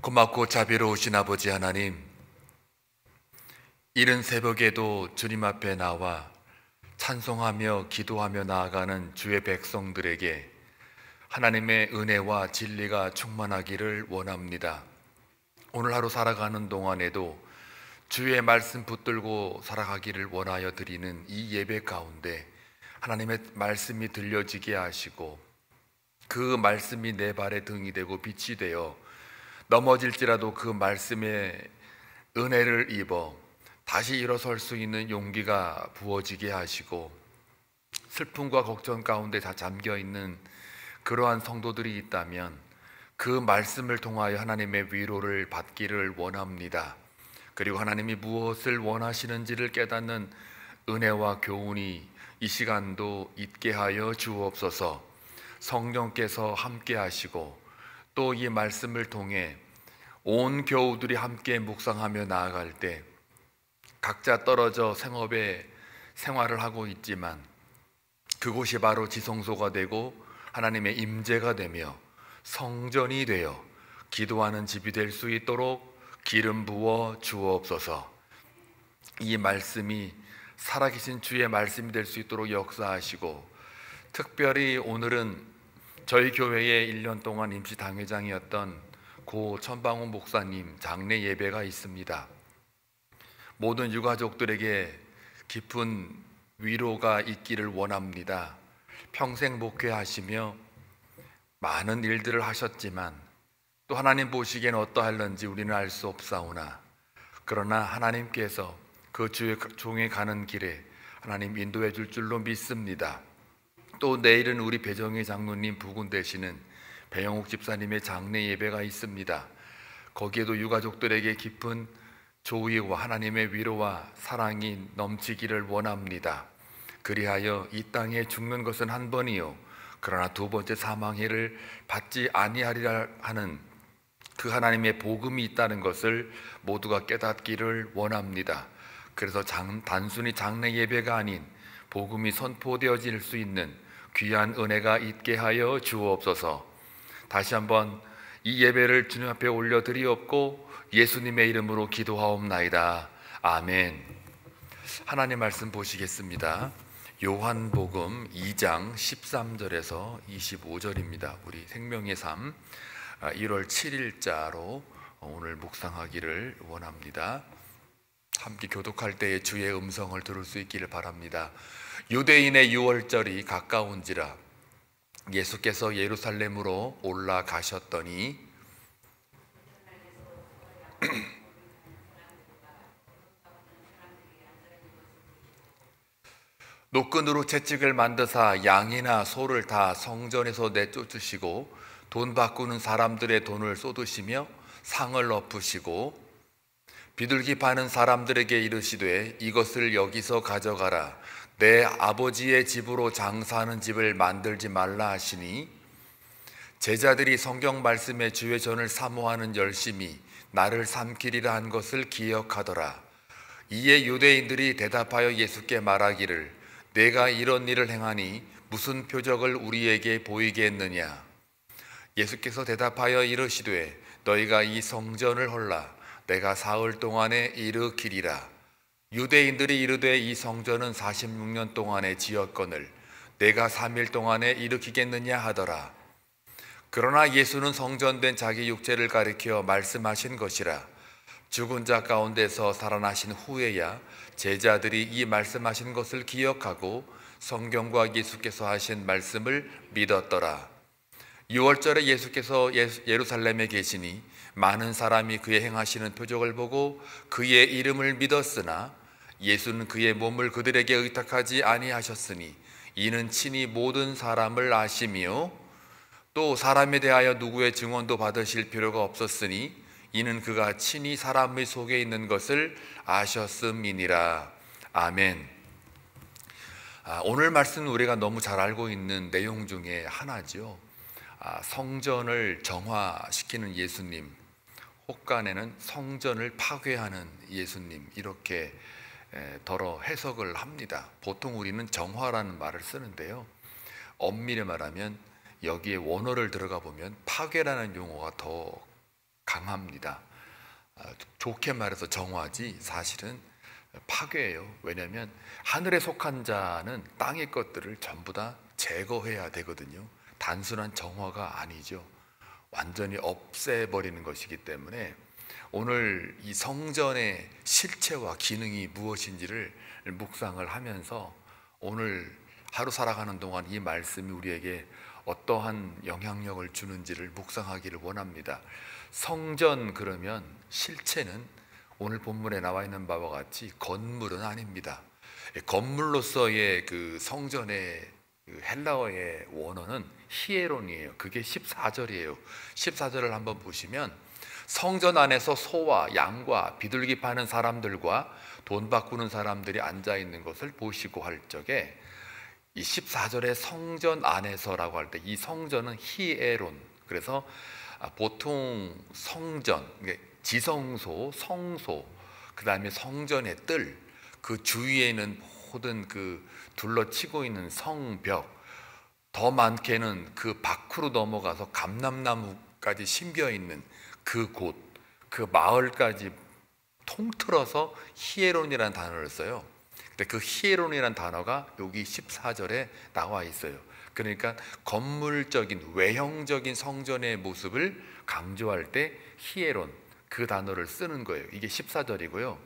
고맙고 자비로우신 아버지 하나님, 이른 새벽에도 주님 앞에 나와 찬송하며 기도하며 나아가는 주의 백성들에게 하나님의 은혜와 진리가 충만하기를 원합니다. 오늘 하루 살아가는 동안에도 주의 말씀 붙들고 살아가기를 원하여 드리는 이 예배 가운데 하나님의 말씀이 들려지게 하시고 그 말씀이 내 발의 등이 되고 빛이 되어 넘어질지라도 그 말씀에 은혜를 입어 다시 일어설 수 있는 용기가 부어지게 하시고, 슬픔과 걱정 가운데 다 잠겨있는 그러한 성도들이 있다면 그 말씀을 통하여 하나님의 위로를 받기를 원합니다. 그리고 하나님이 무엇을 원하시는지를 깨닫는 은혜와 교훈이 이 시간도 있게 하여 주옵소서. 성령께서 함께 하시고 또 이 말씀을 통해 온 교우들이 함께 묵상하며 나아갈 때 각자 떨어져 생업에 생활을 하고 있지만 그곳이 바로 지성소가 되고 하나님의 임재가 되며 성전이 되어 기도하는 집이 될 수 있도록 기름 부어 주옵소서. 이 말씀이 살아계신 주의 말씀이 될 수 있도록 역사하시고, 특별히 오늘은 저희 교회의 1년 동안 임시 당회장이었던 고 천방훈 목사님 장례 예배가 있습니다. 모든 유가족들에게 깊은 위로가 있기를 원합니다. 평생 목회하시며 많은 일들을 하셨지만 또 하나님 보시기에는 어떠할는지 우리는 알 수 없사오나, 그러나 하나님께서 그 주의 종에 가는 길에 하나님 인도해 줄 줄로 믿습니다. 또 내일은 우리 배정희 장로님 부군 되시는 배영욱 집사님의 장례 예배가 있습니다. 거기에도 유가족들에게 깊은 조의와 하나님의 위로와 사랑이 넘치기를 원합니다. 그리하여 이 땅에 죽는 것은 한 번이요 그러나 두 번째 사망해를 받지 아니하리라 하는 그 하나님의 복음이 있다는 것을 모두가 깨닫기를 원합니다. 그래서 단순히 장례 예배가 아닌 복음이 선포되어질 수 있는 귀한 은혜가 있게 하여 주옵소서. 다시 한번 이 예배를 주님 앞에 올려드리옵고 예수님의 이름으로 기도하옵나이다. 아멘. 하나님 말씀 보시겠습니다. 요한복음 2장 13절에서 25절입니다. 우리 생명의 삶 1월 7일자로 오늘 묵상하기를 원합니다. 함께 교독할 때에 주의 음성을 들을 수 있기를 바랍니다. 유대인의 유월절이 가까운지라 예수께서 예루살렘으로 올라가셨더니 노끈으로 채찍을 만드사 양이나 소를 다 성전에서 내쫓으시고 돈 바꾸는 사람들의 돈을 쏟으시며 상을 엎으시고 비둘기 파는 사람들에게 이르시되 이것을 여기서 가져가라. 내 아버지의 집으로 장사하는 집을 만들지 말라 하시니, 제자들이 성경 말씀에 주의 전을 사모하는 열심이 나를 삼키리라 한 것을 기억하더라. 이에 유대인들이 대답하여 예수께 말하기를 내가 이런 일을 행하니 무슨 표적을 우리에게 보이게 했느냐. 예수께서 대답하여 이르시되 너희가 이 성전을 헐라 내가 사흘 동안에 일으키리라. 유대인들이 이르되 이 성전은 46년 동안에 지었거늘 내가 3일 동안에 일으키겠느냐 하더라. 그러나 예수는 성전된 자기 육체를 가리켜 말씀하신 것이라. 죽은 자 가운데서 살아나신 후에야 제자들이 이 말씀하신 것을 기억하고 성경과 예수께서 하신 말씀을 믿었더라. 6월절에 예수께서 예루살렘에 계시니 많은 사람이 그의 행하시는 표적을 보고 그의 이름을 믿었으나 예수는 그의 몸을 그들에게 의탁하지 아니하셨으니 이는 친히 모든 사람을 아시며 또 사람에 대하여 누구의 증언도 받으실 필요가 없었으니 이는 그가 친히 사람의 속에 있는 것을 아셨음이니라. 아멘. 오늘 말씀은 우리가 너무 잘 알고 있는 내용 중에 하나죠. 성전을 정화시키는 예수님, 혹간에는 성전을 파괴하는 예수님, 이렇게 더러 해석을 합니다. 보통 우리는 정화라는 말을 쓰는데요, 엄밀히 말하면 여기에 원어를 들어가 보면 파괴라는 용어가 더 강합니다. 좋게 말해서 정화지 사실은 파괴예요. 왜냐하면 하늘에 속한 자는 땅의 것들을 전부 다 제거해야 되거든요. 단순한 정화가 아니죠. 완전히 없애버리는 것이기 때문에 오늘 이 성전의 실체와 기능이 무엇인지를 묵상을 하면서 오늘 하루 살아가는 동안 이 말씀이 우리에게 어떠한 영향력을 주는지를 묵상하기를 원합니다. 성전 그러면 실체는 오늘 본문에 나와 있는 바와 같이 건물은 아닙니다. 건물로서의 그 성전의 그 헬라어의 원어는 히에론이에요. 그게 14절이에요. 14절을 한번 보시면 성전 안에서 소와 양과 비둘기 파는 사람들과 돈 바꾸는 사람들이 앉아 있는 것을 보시고 할 적에 이 14절에 성전 안에서라고 할 때 이 성전은 히에론, 그래서 보통 성전, 지성소, 성소, 그 다음에 성전의 뜰, 그 주위에 있는 모든 그 둘러치고 있는 성벽, 더 많게는 그 밖으로 넘어가서 감람나무까지 심겨 있는 그 곳, 그 마을까지 통틀어서 히에론이라는 단어를 써요. 근데 그 히에론이라는 단어가 여기 14절에 나와 있어요. 그러니까 건물적인 외형적인 성전의 모습을 강조할 때 히에론, 그 단어를 쓰는 거예요. 이게 14절이고요.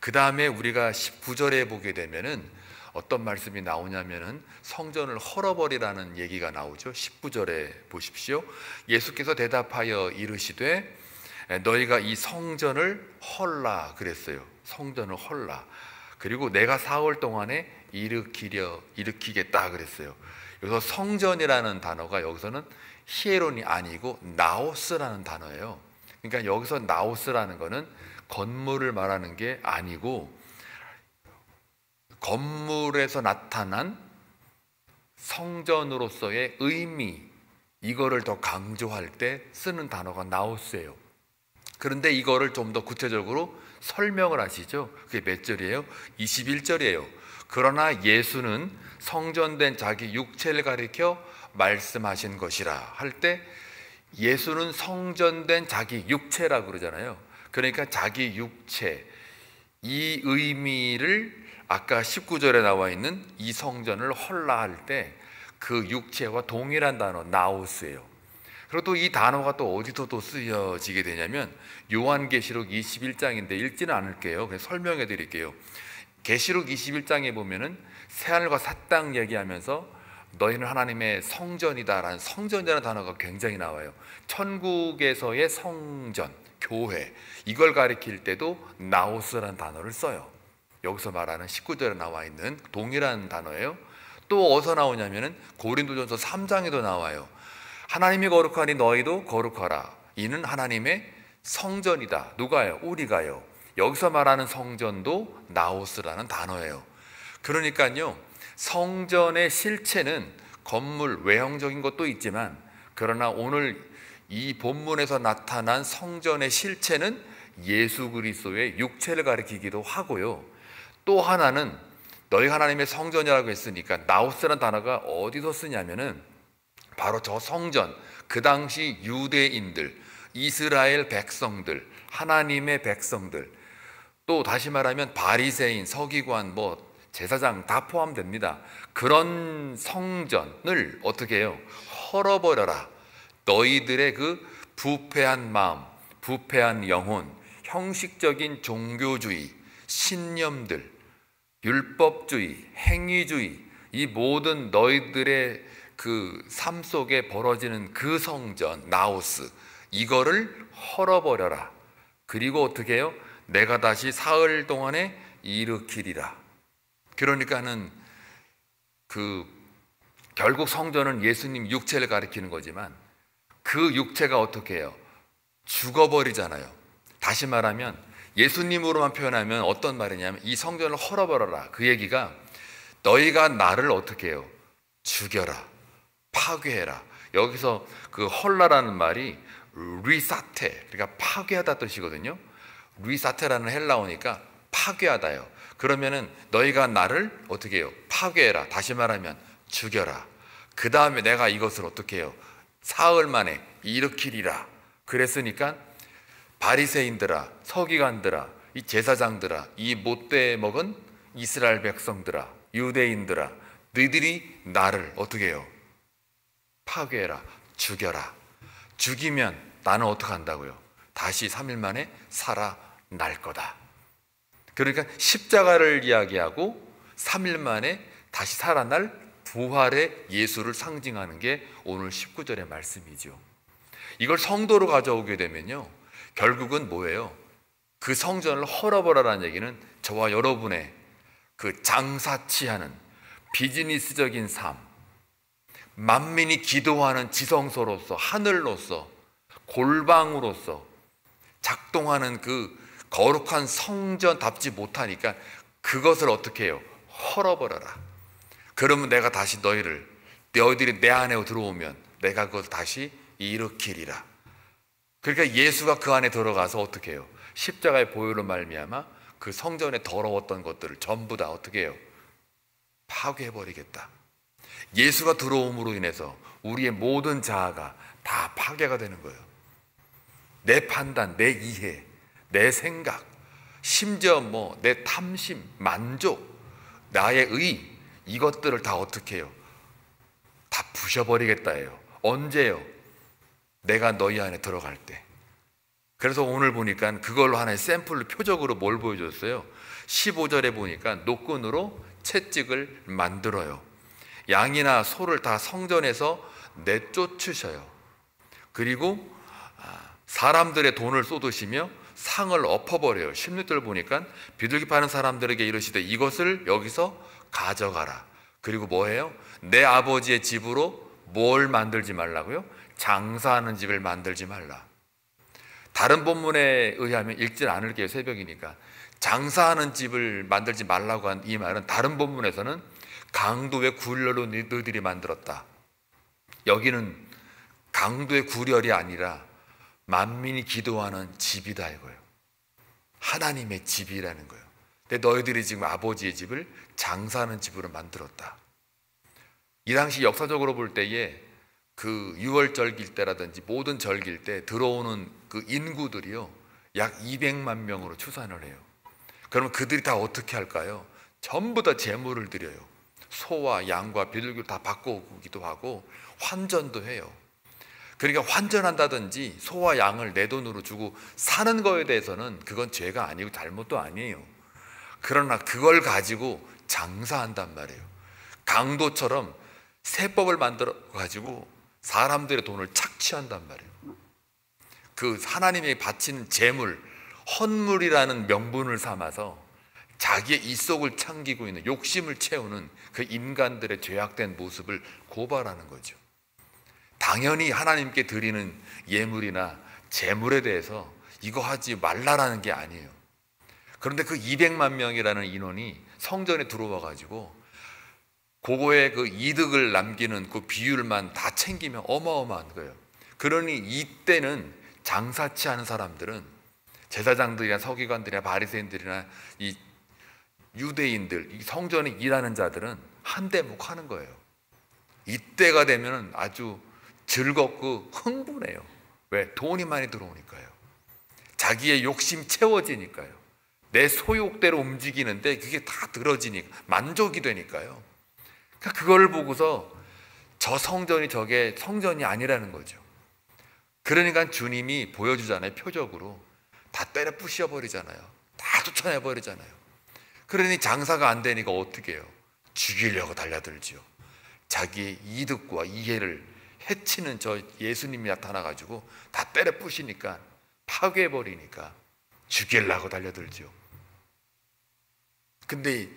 그 다음에 우리가 19절에 보게 되면은 어떤 말씀이 나오냐면은 성전을 헐어버리라는 얘기가 나오죠. 19절에 보십시오. 예수께서 대답하여 이르시되 너희가 이 성전을 헐라 그랬어요. 성전을 헐라. 그리고 내가 사흘 동안에 일으키겠다 그랬어요. 여기서 성전이라는 단어가 여기서는 히에론이 아니고 나오스라는 단어예요. 그러니까 여기서 나오스라는 거는 건물을 말하는 게 아니고 건물에서 나타난 성전으로서의 의미, 이거를 더 강조할 때 쓰는 단어가 나오스예요. 그런데 이거를 좀 더 구체적으로 설명을 하시죠. 그게 몇 절이에요? 21절이에요. 그러나 예수는 성전된 자기 육체를 가리켜 말씀하신 것이라 할 때 예수는 성전된 자기 육체라고 그러잖아요. 그러니까 자기 육체, 이 의미를 아까 19절에 나와 있는 이 성전을 헐라 할 때 그 육체와 동일한 단어 나우스예요. 그리고 또 이 단어가 또 어디서 또 쓰여지게 되냐면 요한계시록 21장인데 읽지는 않을게요. 그냥 설명해 드릴게요. 계시록 21장에 보면은 새하늘과 새 땅 얘기하면서 너희는 하나님의 성전이다라는 성전이라는 단어가 굉장히 나와요. 천국에서의 성전, 교회, 이걸 가리킬 때도 나오스라는 단어를 써요. 여기서 말하는 19절에 나와 있는 동일한 단어예요. 또 어디서 나오냐면은 고린도전서 3장에도 나와요. 하나님이 거룩하니 너희도 거룩하라. 이는 하나님의 성전이다. 누가요? 우리가요. 여기서 말하는 성전도 나오스라는 단어예요. 그러니까요, 성전의 실체는 건물 외형적인 것도 있지만, 그러나 오늘 이 본문에서 나타난 성전의 실체는 예수 그리스도의 육체를 가리키기도 하고요. 또 하나는 너희가 하나님의 성전이라고 했으니까 나우스라는 단어가 어디서 쓰냐면은 바로 저 성전, 그 당시 유대인들, 이스라엘 백성들, 하나님의 백성들, 또 다시 말하면 바리새인, 서기관, 제사장 다 포함됩니다. 그런 성전을 어떻게 해요? 헐어버려라. 너희들의 그 부패한 마음, 부패한 영혼, 형식적인 종교주의, 신념들, 율법주의, 행위주의, 이 모든 너희들의 그 삶 속에 벌어지는 그 성전, 나오스, 이거를 헐어버려라. 그리고 어떻게 해요? 내가 다시 사흘 동안에 일으키리라. 그러니까는 결국 성전은 예수님 육체를 가리키는 거지만 그 육체가 어떻게 해요? 죽어버리잖아요. 다시 말하면 예수님으로만 표현하면 어떤 말이냐면 이 성전을 헐어버려라. 그 얘기가 너희가 나를 어떻게 해요? 죽여라. 파괴해라. 여기서 그 헐라라는 말이 리사테, 그러니까 파괴하다 뜻이거든요. 리사테라는 헬라어니까 파괴하다요. 그러면은 너희가 나를 어떻게 해요? 파괴해라. 다시 말하면 죽여라. 그 다음에 내가 이것을 어떻게 해요? 사흘 만에 일으키리라. 그랬으니까 바리새인들아, 서기관들아, 이 제사장들아, 이 못돼 먹은 이스라엘 백성들아, 유대인들아, 너희들이 나를 어떻게 해요? 파괴해라, 죽여라. 죽이면 나는 어떻게 한다고요? 다시 3일 만에 살아날 거다. 그러니까 십자가를 이야기하고 3일 만에 다시 살아날 부활의 예수를 상징하는 게 오늘 19절의 말씀이죠. 이걸 성도로 가져오게 되면요, 결국은 뭐예요? 그 성전을 헐어버려라는 얘기는 저와 여러분의 그 장사치 하는 비즈니스적인 삶, 만민이 기도하는 지성소로서, 하늘로서, 골방으로서 작동하는 그 거룩한 성전답지 못하니까 그것을 어떻게 해요? 헐어버려라. 그러면 내가 다시 너희들이 내 안에 들어오면 내가 그것을 다시 일으키리라. 그러니까 예수가 그 안에 들어가서 어떻게 해요? 십자가의 보혈로 말미암아 그 성전에 더러웠던 것들을 전부 다 어떻게 해요? 파괴해버리겠다. 예수가 들어옴으로 인해서 우리의 모든 자아가 다 파괴가 되는 거예요. 내 판단, 내 이해, 내 생각, 심지어 내 탐심, 만족, 나의 의, 이것들을 다 어떻게 해요? 다 부셔버리겠다예요. 언제요? 내가 너희 안에 들어갈 때. 그래서 오늘 보니까 그걸로 하나의 샘플로 표적으로 뭘 보여줬어요? 15절에 보니까 노끈으로 채찍을 만들어요. 양이나 소를 다 성전에서 내쫓으셔요. 그리고 사람들의 돈을 쏟으시며 상을 엎어버려요. 16절 보니까 비둘기 파는 사람들에게 이르시되 이것을 여기서 가져가라. 그리고 뭐예요? 내 아버지의 집으로 뭘 만들지 말라고요? 장사하는 집을 만들지 말라. 다른 본문에 의하면 읽질 않을게요. 새벽이니까. 장사하는 집을 만들지 말라고 한 이 말은 다른 본문에서는 강도의 굴열로 너희들이 만들었다. 여기는 강도의 굴열이 아니라 만민이 기도하는 집이다 이거예요. 하나님의 집이라는 거예요. 근데 너희들이 지금 아버지의 집을 장사하는 집으로 만들었다. 이 당시 역사적으로 볼 때에 그 유월절길 때라든지 모든 절길 때 들어오는 그 인구들이요, 약 200만 명으로 추산을 해요. 그러면 그들이 다 어떻게 할까요? 전부 다 제물을 드려요. 소와 양과 비둘기를 다 바꿔오기도 하고 환전도 해요. 그러니까 환전한다든지 소와 양을 내 돈으로 주고 사는 거에 대해서는 그건 죄가 아니고 잘못도 아니에요. 그러나 그걸 가지고 장사한단 말이에요. 강도처럼 세법을 만들어 가지고 사람들의 돈을 착취한단 말이에요. 그 하나님이 바치는 재물, 헌물이라는 명분을 삼아서 자기의 입속을 챙기고 있는 욕심을 채우는 그 인간들의 죄악된 모습을 고발하는 거죠. 당연히 하나님께 드리는 예물이나 재물에 대해서 이거 하지 말라라는 게 아니에요. 그런데 그 200만 명이라는 인원이 성전에 들어와 가지고 그거의 그 이득을 남기는 그 비율만 다 챙기면 어마어마한 거예요. 그러니 이때는 장사치 하는 사람들은 제사장들이나 서기관들이나 바리새인들이나 이 유대인들, 이 성전에 일하는 자들은 한 대목 하는 거예요. 이때가 되면 아주 즐겁고 흥분해요. 왜? 돈이 많이 들어오니까요. 자기의 욕심 채워지니까요. 내 소욕대로 움직이는데 그게 다 들어지니까 만족이 되니까요. 그러니까 그걸 보고서 저 성전이 저게 성전이 아니라는 거죠. 그러니까 주님이 보여주잖아요. 표적으로 다 때려 부셔버리잖아요. 다 쫓아내버리잖아요. 그러니 장사가 안 되니까 어떻게 해요? 죽이려고 달려들지요. 자기의 이득과 이해를 해치는 저 예수님이 나타나가지고 다 때려 부시니까, 파괴해버리니까 죽이려고 달려들죠. 근데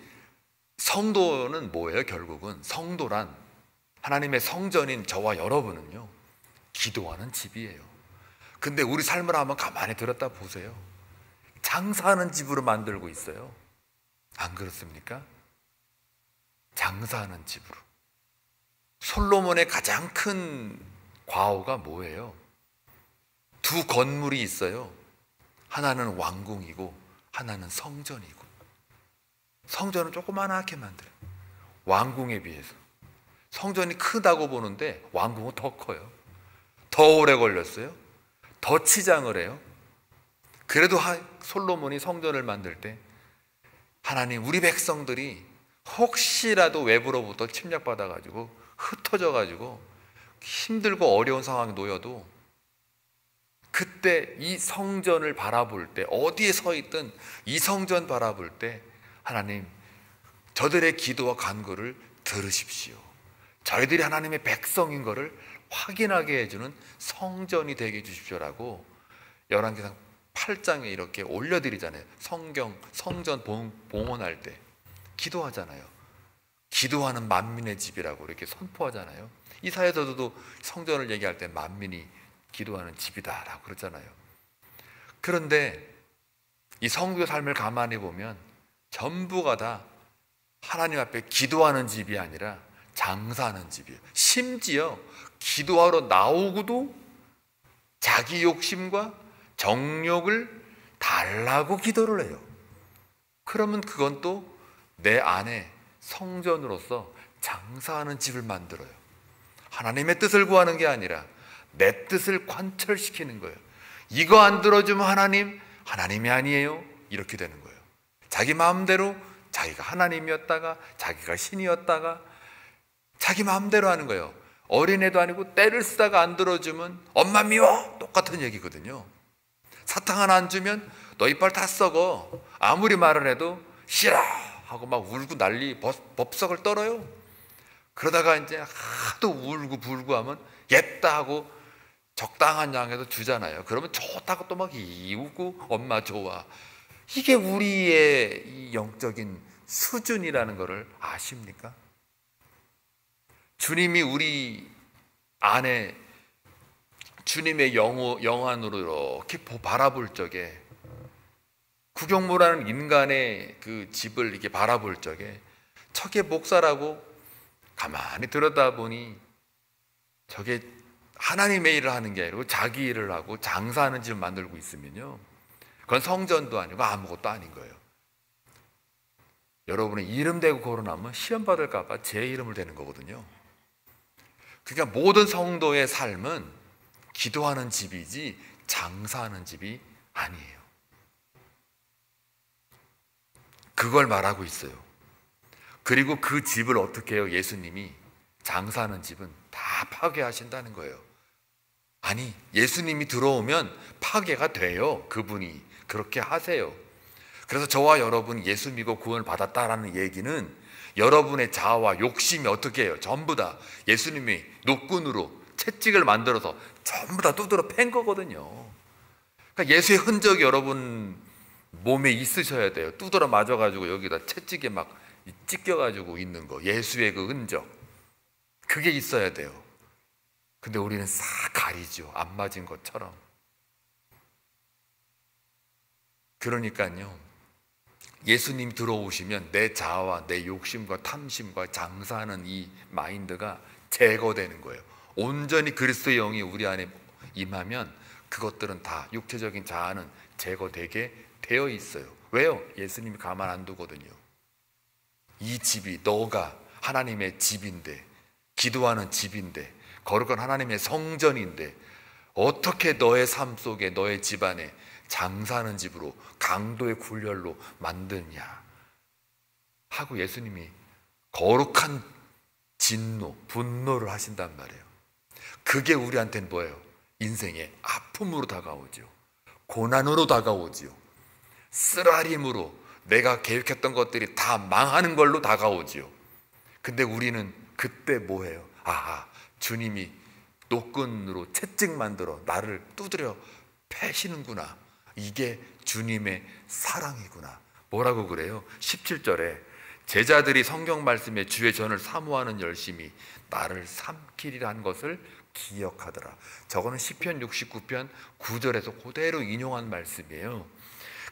성도는 뭐예요? 결국은 성도란 하나님의 성전인 저와 여러분은요, 기도하는 집이에요. 근데 우리 삶을 한번 가만히 들었다 보세요. 장사하는 집으로 만들고 있어요. 안 그렇습니까? 장사하는 집으로. 솔로몬의 가장 큰 과오가 뭐예요? 두 건물이 있어요. 하나는 왕궁이고 하나는 성전이고. 성전은 조그만하게 만들어요. 왕궁에 비해서. 성전이 크다고 보는데 왕궁은 더 커요. 더 오래 걸렸어요. 더 치장을 해요. 그래도 솔로몬이 성전을 만들 때 하나님, 우리 백성들이 혹시라도 외부로부터 침략받아가지고 흩어져가지고 힘들고 어려운 상황에 놓여도 그때 이 성전을 바라볼 때, 어디에 서 있든 이 성전 바라볼 때 하나님, 저들의 기도와 간구를 들으십시오. 저희들이 하나님의 백성인 것을 확인하게 해주는 성전이 되게 해주십시오라고 열왕기상 8장에 이렇게 올려드리잖아요. 성전 봉헌할 때 기도하잖아요. 기도하는 만민의 집이라고 이렇게 선포하잖아요. 이사야서도 성전을 얘기할 때 만민이 기도하는 집이다라고 그러잖아요. 그런데 이 성도의 삶을 가만히 보면 전부가 다 하나님 앞에 기도하는 집이 아니라 장사하는 집이에요. 심지어 기도하러 나오고도 자기 욕심과 정욕을 달라고 기도를 해요. 그러면 그건 또 내 안에 성전으로서 장사하는 집을 만들어요. 하나님의 뜻을 구하는 게 아니라 내 뜻을 관철시키는 거예요. 이거 안 들어주면 하나님이 아니에요. 이렇게 되는 거예요. 자기 마음대로 자기가 하나님이었다가 자기가 신이었다가 자기 마음대로 하는 거예요. 어린애도 아니고 때를 쓰다가 안 들어주면 엄마 미워! 똑같은 얘기거든요. 사탕 하나 안 주면 너 이빨 다 썩어. 아무리 말을 해도 싫어! 하고 막 울고 난리 법석을 떨어요. 그러다가 이제 하도 울고 불고 하면 옜다 하고 적당한 양에도 주잖아요. 그러면 좋다고 또 막 이우고 엄마 좋아. 이게 우리의 이 영적인 수준이라는 것을 아십니까? 주님이 우리 안에 주님의 영안으로 이렇게 바라볼 적에, 구경모라는 인간의 그 집을 이렇게 바라볼 적에 저게 목사라고 가만히 들여다보니 저게 하나님의 일을 하는 게 아니고 자기 일을 하고 장사하는 집을 만들고 있으면요, 그건 성전도 아니고 아무것도 아닌 거예요. 여러분의 이름 대고 거론하면 시험 받을까 봐 제 이름을 대는 거거든요. 그러니까 모든 성도의 삶은 기도하는 집이지 장사하는 집이 아니에요. 그걸 말하고 있어요. 그리고 그 집을 어떻게 해요? 예수님이 장사하는 집은 다 파괴하신다는 거예요. 아니, 예수님이 들어오면 파괴가 돼요. 그분이 그렇게 하세요. 그래서 저와 여러분 예수 믿고 구원을 받았다라는 얘기는 여러분의 자아와 욕심이 어떻게 해요? 전부 다 예수님이 노끈으로 채찍을 만들어서 전부 다 두드러 팬 거거든요. 그러니까 예수의 흔적이 여러분 몸에 있으셔야 돼요. 두드러 맞아가지고 여기다 채찍에 막 찢겨가지고 있는 거, 예수의 그 흔적, 그게 있어야 돼요. 근데 우리는 싹 가리죠. 안 맞은 것처럼. 그러니까요, 예수님 들어오시면 내 자아와 내 욕심과 탐심과 장사하는 이 마인드가 제거되는 거예요. 온전히 그리스도의 영이 우리 안에 임하면 그것들은 다, 육체적인 자아는 제거되게 되어 있어요. 왜요? 예수님이 가만 안 두거든요. 이 집이 너가 하나님의 집인데, 기도하는 집인데, 거룩한 하나님의 성전인데 어떻게 너의 삶 속에, 너의 집안에 장사하는 집으로, 강도의 굴열로 만드냐 하고 예수님이 거룩한 진노, 분노를 하신단 말이에요. 그게 우리한테는 뭐예요? 인생의 아픔으로 다가오죠. 고난으로 다가오죠. 쓰라림으로 내가 계획했던 것들이 다 망하는 걸로 다가오지요. 근데 우리는 그때 뭐해요? 아하, 주님이 노끈으로 채찍 만들어 나를 두드려 패시는구나. 이게 주님의 사랑이구나. 뭐라고 그래요? 17절에 제자들이 성경 말씀에 주의 전을 사모하는 열심이 나를 삼키리라는 것을 기억하더라. 저거는 시편 69편 9절에서 그대로 인용한 말씀이에요.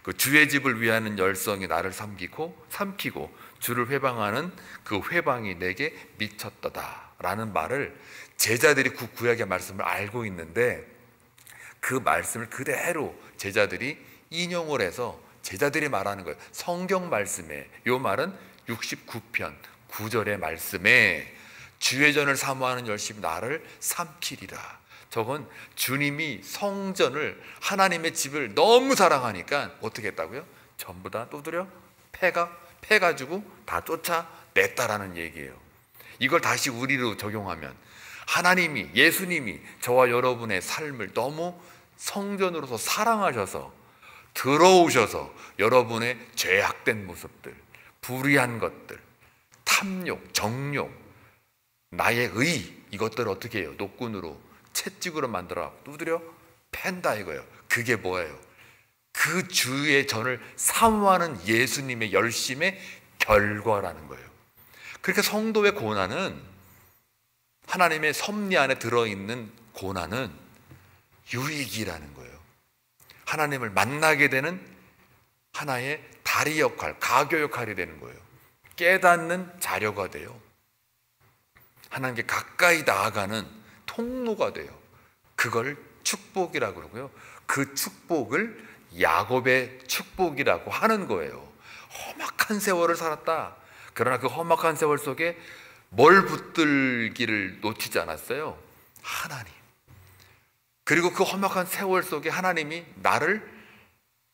그 주의 집을 위하는 열성이 나를 삼키고 주를 회방하는 그 회방이 내게 미쳤다다 라는 말을, 제자들이 구약의 말씀을 알고 있는데 그 말씀을 그대로 제자들이 인용을 해서 제자들이 말하는 거예요. 성경 말씀에, 이 말은 69편 9절의 말씀에 주의 전을 사모하는 열심이 나를 삼키리라. 저건 주님이 성전을, 하나님의 집을 너무 사랑하니까 어떻게 했다고요? 전부 다 두드려 패가지고 다 쫓아냈다라는 얘기예요. 이걸 다시 우리로 적용하면 하나님이, 예수님이 저와 여러분의 삶을 너무 성전으로서 사랑하셔서 들어오셔서 여러분의 죄악된 모습들, 불의한 것들, 탐욕, 정욕, 나의 의, 이것들을 어떻게 해요? 노끈으로, 채찍으로 만들어 두드려 팬다 이거예요. 그게 뭐예요? 그 주의 전을 사모하는 예수님의 열심의 결과라는 거예요. 그러니까 성도의 고난은, 하나님의 섭리 안에 들어있는 고난은 유익이라는 거예요. 하나님을 만나게 되는 하나의 다리 역할, 가교 역할이 되는 거예요. 깨닫는 자료가 돼요. 하나님께 가까이 나아가는 통로가 돼요. 그걸 축복이라고 그러고요. 그 축복을 야곱의 축복이라고 하는 거예요. 험악한 세월을 살았다. 그러나 그 험악한 세월 속에 뭘 붙들기를 놓치지 않았어요? 하나님. 그리고 그 험악한 세월 속에 하나님이 나를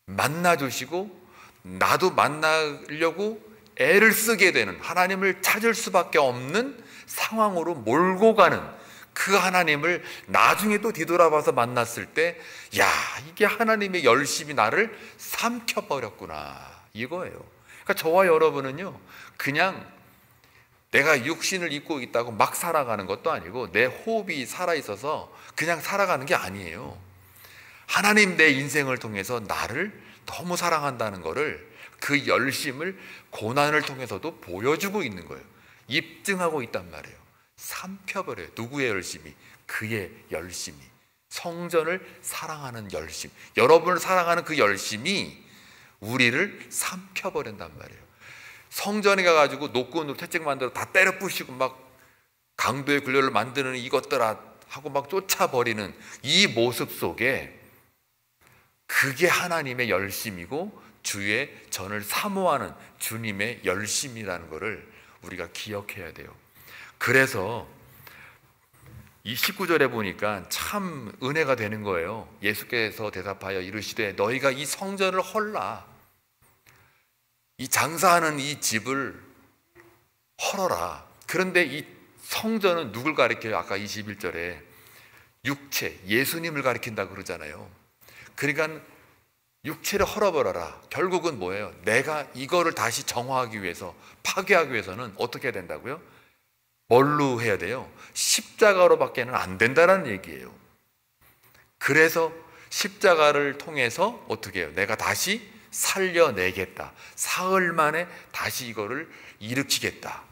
만나주시고 나도 만나려고 애를 쓰게 되는, 하나님을 찾을 수밖에 없는 상황으로 몰고 가는 그 하나님을 나중에 또 뒤돌아봐서 만났을 때, 야, 이게 하나님의 열심이 나를 삼켜버렸구나, 이거예요. 그러니까 저와 여러분은요, 그냥 내가 육신을 입고 있다고 막 살아가는 것도 아니고 내 호흡이 살아있어서 그냥 살아가는 게 아니에요. 하나님 내 인생을 통해서 나를 너무 사랑한다는 거를, 그 열심을 고난을 통해서도 보여주고 있는 거예요. 입증하고 있단 말이에요. 삼켜버려요. 누구의 열심이? 그의 열심이. 성전을 사랑하는 열심, 여러분을 사랑하는 그 열심이 우리를 삼켜버린단 말이에요. 성전에 가가지고 노끈으로 채찍 만들어 다 때려 부시고 막 강도의 굴레를 만드는 이것들아 하고 막 쫓아버리는 이 모습 속에, 그게 하나님의 열심이고 주의 전을 사모하는 주님의 열심이라는 것을 우리가 기억해야 돼요. 그래서 이 19절에 보니까 참 은혜가 되는 거예요. 예수께서 대답하여 이르시되 너희가 이 성전을 헐라, 이 장사하는 이 집을 헐어라. 그런데 이 성전은 누굴 가리켜요? 아까 21절에 육체, 예수님을 가리킨다고 그러잖아요. 그러니까 육체를 헐어버려라. 결국은 뭐예요? 내가 이거를 다시 정화하기 위해서, 파괴하기 위해서는 어떻게 해야 된다고요? 뭘로 해야 돼요? 십자가로밖에는 안 된다는 얘기예요. 그래서 십자가를 통해서 어떻게 해요? 내가 다시 살려내겠다. 사흘 만에 다시 이거를 일으키겠다.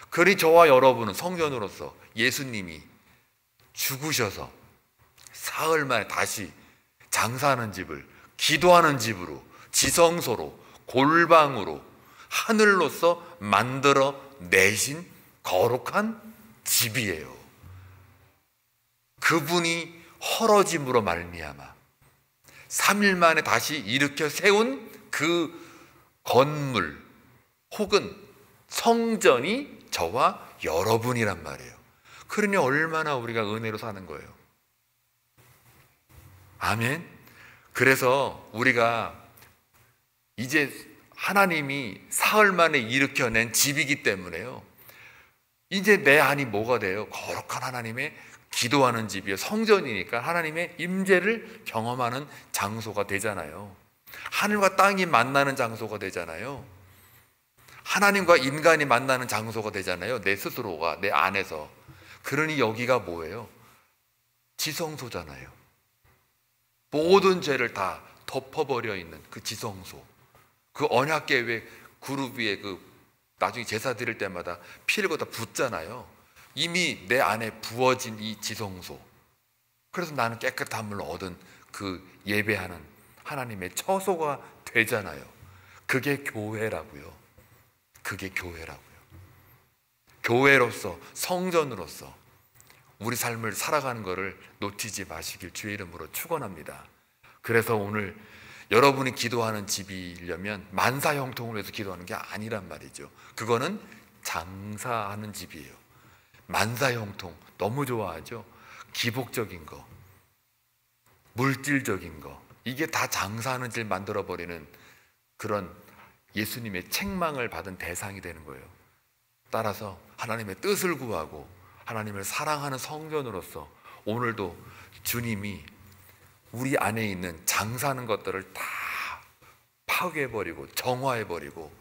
그러니 저와 여러분은 성전으로서 예수님이 죽으셔서 사흘 만에 다시 장사하는 집을 기도하는 집으로, 지성소로, 골방으로, 하늘로서 만들어 내신 거룩한 집이에요. 그분이 헐어짐으로 말미암아 3일 만에 다시 일으켜 세운 그 건물 혹은 성전이 저와 여러분이란 말이에요. 그러니 얼마나 우리가 은혜로 사는 거예요. 아멘. 그래서 우리가 이제 하나님이 사흘 만에 일으켜낸 집이기 때문에요, 이제 내 안이 뭐가 돼요? 거룩한 하나님의 기도하는 집이요, 성전이니까 하나님의 임재를 경험하는 장소가 되잖아요. 하늘과 땅이 만나는 장소가 되잖아요. 하나님과 인간이 만나는 장소가 되잖아요. 내 스스로가 내 안에서. 그러니 여기가 뭐예요? 지성소잖아요. 모든 죄를 다 덮어버려 있는 그 지성소, 그 언약궤 그룹 위에 그 나중에 제사 드릴 때마다 피를 거다 붓잖아요. 이미 내 안에 부어진 이 지성소. 그래서 나는 깨끗함을 얻은 그 예배하는 하나님의 처소가 되잖아요. 그게 교회라고요. 그게 교회라고요. 교회로서, 성전으로서 우리 삶을 살아가는 것을 놓치지 마시길 주의 이름으로 축원합니다. 그래서 오늘 여러분이 기도하는 집이려면 만사형통을 위해서 기도하는 게 아니란 말이죠. 그거는 장사하는 집이에요. 만사형통 너무 좋아하죠. 기복적인 거, 물질적인 거, 이게 다 장사하는 질 만들어버리는 그런 예수님의 책망을 받은 대상이 되는 거예요. 따라서 하나님의 뜻을 구하고 하나님을 사랑하는 성전으로서 오늘도 주님이 우리 안에 있는 장사하는 것들을 다 파괴해버리고 정화해버리고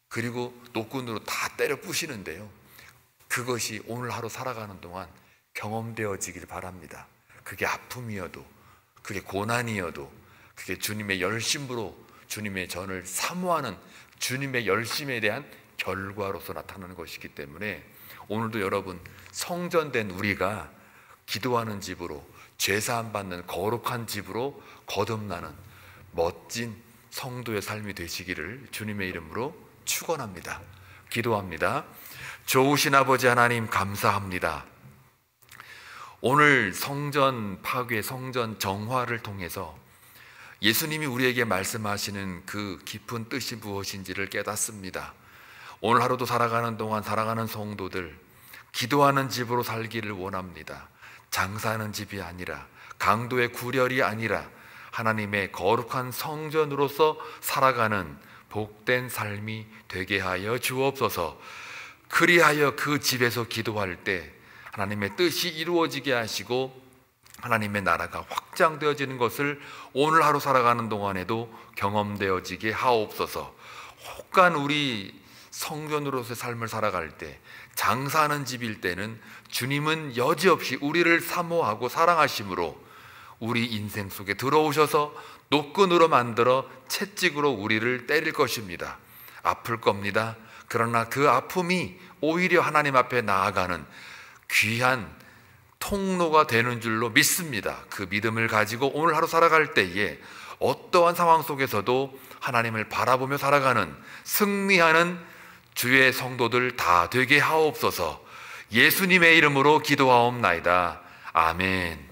그리고 노끈으로 다 때려 부시는데요, 그것이 오늘 하루 살아가는 동안 경험되어지길 바랍니다. 그게 아픔이어도, 그게 고난이어도, 그게 주님의 열심으로 주님의 전을 사모하는 주님의 열심에 대한 결과로서 나타나는 것이기 때문에 오늘도 여러분, 성전된 우리가 기도하는 집으로, 죄사함 받는 거룩한 집으로 거듭나는 멋진 성도의 삶이 되시기를 주님의 이름으로 축원합니다. 기도합니다. 좋으신 아버지 하나님, 감사합니다. 오늘 성전 파괴, 성전 정화를 통해서 예수님이 우리에게 말씀하시는 그 깊은 뜻이 무엇인지를 깨닫습니다. 오늘 하루도 살아가는 동안 살아가는 성도들, 기도하는 집으로 살기를 원합니다. 장사하는 집이 아니라, 강도의 구렬이 아니라 하나님의 거룩한 성전으로서 살아가는 복된 삶이 되게 하여 주옵소서. 그리하여 그 집에서 기도할 때 하나님의 뜻이 이루어지게 하시고 하나님의 나라가 확장되어지는 것을 오늘 하루 살아가는 동안에도 경험되어지게 하옵소서. 혹간 우리 성전으로서의 삶을 살아갈 때, 장사하는 집일 때는 주님은 여지없이 우리를 사모하고 사랑하심으로 우리 인생 속에 들어오셔서 노끈으로 만들어 채찍으로 우리를 때릴 것입니다. 아플 겁니다. 그러나 그 아픔이 오히려 하나님 앞에 나아가는 귀한 통로가 되는 줄로 믿습니다. 그 믿음을 가지고 오늘 하루 살아갈 때에 어떠한 상황 속에서도 하나님을 바라보며 살아가는, 승리하는 주의 성도들 다 되게 하옵소서. 예수님의 이름으로 기도하옵나이다. 아멘.